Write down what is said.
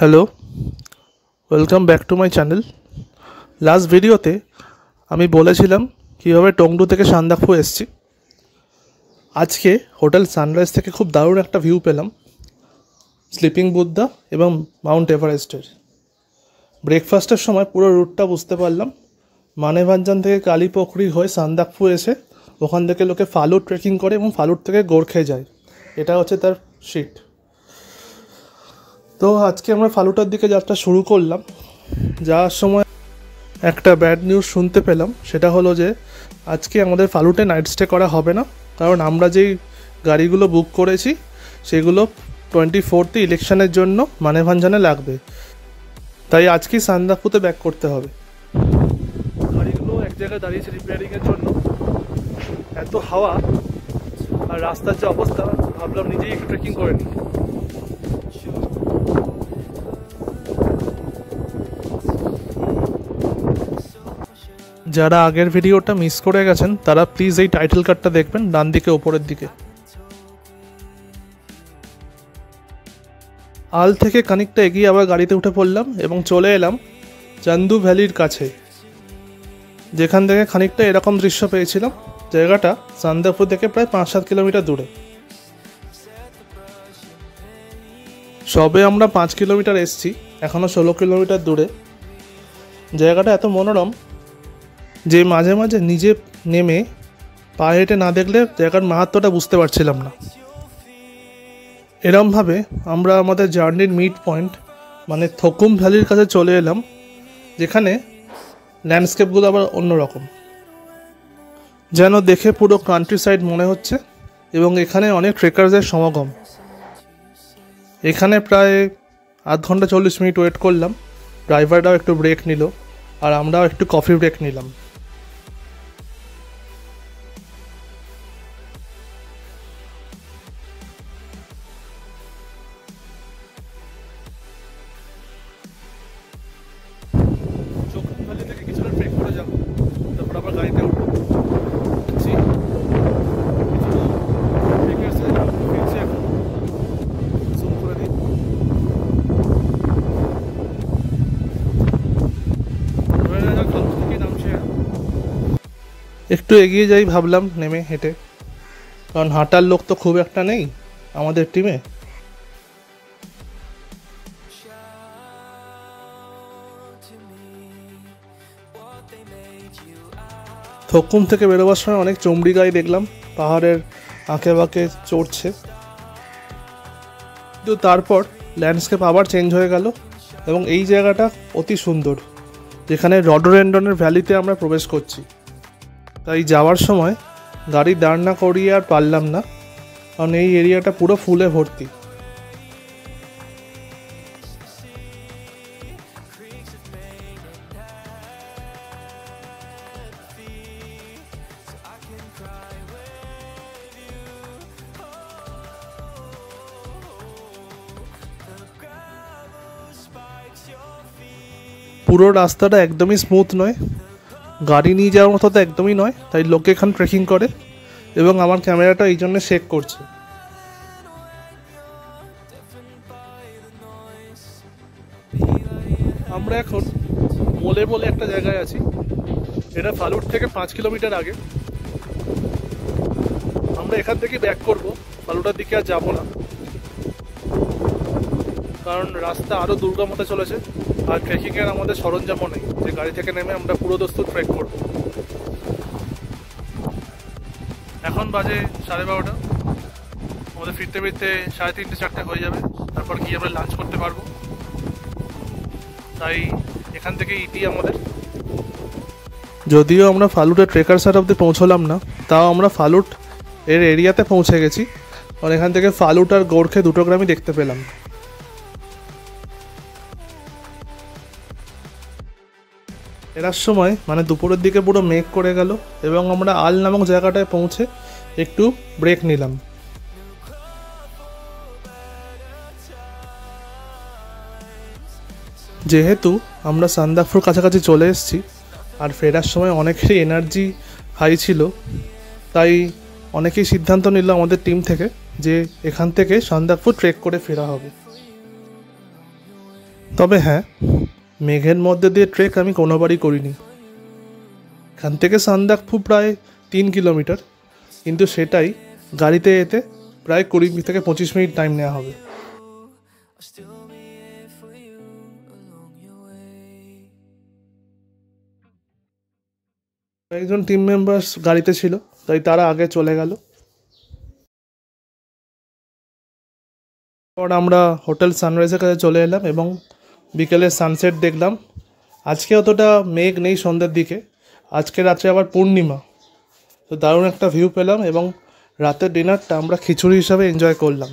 Hello, welcome back to my channel. Last ভিডিওতে আমি বলেছিলাম কীভাবে টংডু থেকে সান্দাকফু এসেছি। আজকে হোটেল সানরাইজ থেকে খুব দারুণ একটা ভিউ পেলাম স্লিপিং বুদ্ধা এবং মাউন্ট এভারেস্টের। ব্রেকফাস্টের সময় পুরো রুটটা বুঝতে পারলাম। মানেভাঞ্জান থেকে কালীপোখরি হয়ে সান্দাকফু এসে ওখান থেকে লোকে ফালুট ট্রেকিং করে এবং ফালুট থেকে গোর্খে যায়। এটা হচ্ছে তার শিট। তো আজকে আমরা ফালুটার দিকে যাত্রা শুরু করলাম। যাওয়ার সময় একটা ব্যাড নিউজ শুনতে পেলাম, সেটা হলো যে আজকে আমাদের ফালুটে নাইট স্টে করা হবে না, কারণ আমরা যেই গাড়িগুলো বুক করেছি সেগুলো 24 ইলেকশনের জন্য মানেভাঞ্জানে লাগবে, তাই আজকেই সান্দাকফুতে ব্যাক করতে হবে। গাড়িগুলো এক জায়গায় দাঁড়িয়েছে রিপেয়ারিংয়ের জন্য। এত হাওয়া আর রাস্তার যে অবস্থা, ভাবলাম নিজেই একটু ট্রেকিং করে নিই। যারা আগের ভিডিওটা মিস করে গেছেন তারা প্লিজ এই টাইটেল কার্ডটা দেখবেন ডান দিকে ওপরের দিকে। আল থেকে খানিকটা এগিয়ে আবার গাড়িতে উঠে পড়লাম এবং চলে এলাম চান্দু ভ্যালির কাছে, যেখান থেকে খানিকটা এরকম দৃশ্য পেয়েছিলাম। জায়গাটা সান্দাকফু থেকে প্রায় 5-7 কিলোমিটার দূরে। সবে আমরা 5 কিলোমিটার এসছি, এখনও 16 কিলোমিটার দূরে। জায়গাটা এত মনোরম যে মাঝে মাঝে নিজে নেমে পা হেঁটে না দেখলে জায়গার মাহাত্ম্যটা বুঝতে পারছিলাম না। এরমভাবে আমরা আমাদের জার্নির মিড পয়েন্ট মানে থকুম ভ্যালির কাছে চলে এলাম, যেখানে ল্যান্ডস্কেপগুলো আবার অন্যরকম, যেন দেখে পুরো কান্ট্রি সাইড মনে হচ্ছে। এবং এখানে অনেক ট্রেকার্সের সমাগম। এখানে প্রায় আধ ঘন্টা 40 মিনিট ওয়েট করলাম। ড্রাইভাররাও একটু ব্রেক নিল আর আমরাও একটু কফি ব্রেক নিলাম। থেকে কিছুটা ট্রেক করে যাবো, তারপর আবার গাড়িতে উঠবো। একটু এগিয়ে যাই ভাবলাম নেমে হেঁটে, কারণ হাঁটার লোক তো খুব একটা নেই আমাদের টিমে। থকুম থেকে বেরোবার সময় অনেক চমড়ি গাই দেখলাম, পাহাড়ের আঁকে বাঁকে চড়ছে। কিন্তু তারপর ল্যান্ডস্কেপ আবার চেঞ্জ হয়ে গেল এবং এই জায়গাটা অতি সুন্দর, যেখানে রডোডেন্ড্রনের ভ্যালিতে আমরা প্রবেশ করছি। তাই যাওয়ার সময় গাড়ি দাঁড় না করিয়ে আর পারলাম না, কারণ এই এরিয়াটা পুরো ফুলে ভর্তি। পুরো রাস্তাটা একদমই স্মুথ নয়, গাড়ি নিয়ে যাওয়ার মতো তো একদমই নয়, তাই লোকে এখানে ট্রেকিং করে এবং আমার ক্যামেরাটা এই জন্য শেক করছে। আমরা এখন মোলে বলে একটা জায়গায় আছি। এটা ফালুট থেকে 5 কিলোমিটার আগে। আমরা এখান থেকে ব্যাক করব, ফালুটার দিকে আর যাবো না, কারণ রাস্তা আরও দুর্গম হতে চলেছে আর ট্রেকিংয়ের আমাদের সরঞ্জামও নেই যে গাড়ি থেকে নেমে আমরা পুরো দস্তুর ট্রেক করব। এখন বাজে 12:30। আমাদের ফিরতে ফিরতে 3:30-4 হয়ে যাবে, তারপর গিয়ে আমরা লাঞ্চ করতে পারবো। তাই এখান থেকে ইটি আমাদের। যদিও আমরা ফালুটের ট্রেকার সাইট অব্দি পৌঁছলাম না, তাও আমরা ফালুট এর এরিয়াতে পৌঁছে গেছি। আর এখান থেকে ফালুট আর গোর্খে দুটো গ্রামই দেখতে পেলাম। এরার সময় মানে দুপুরের দিকে পুরো মেঘ করে গেল এবং আমরা আল নামক জায়গাটায় পৌঁছে একটু ব্রেক নিলাম। যেহেতু আমরা সান্দাকফুর কাছাকাছি চলে এসেছি আর ফেরার সময় অনেকেরই এনার্জি হাই ছিল, তাই অনেকেই সিদ্ধান্ত নিল আমাদের টিম থেকে যে এখান থেকে সান্দাকফু ট্রেক করে ফেরা হবে। তবে হ্যাঁ, মেঘের মধ্যে দিয়ে ট্রেক আমি কোনোবারই করিনি। এখান থেকে সান্দাকফু প্রায় 3 কিলোমিটার, কিন্তু সেটাই গাড়িতে যেতে প্রায় 20 থেকে 25 মিনিট টাইম নেওয়া হবে। একজন টিম মেম্বার্স গাড়িতে ছিল, তাই তারা আগে চলে গেল। পর আমরা হোটেল সানরাইজের কাছে চলে এলাম এবং বিকেলের সানসেট দেখলাম। আজকে অতটা মেঘ নেই সন্ধ্যের দিকে, আজকে রাত্রে আবার পূর্ণিমা, তো দারুণ একটা ভিউ পেলাম এবং রাতের ডিনারটা আমরা খিচুড়ি হিসাবে এনজয় করলাম।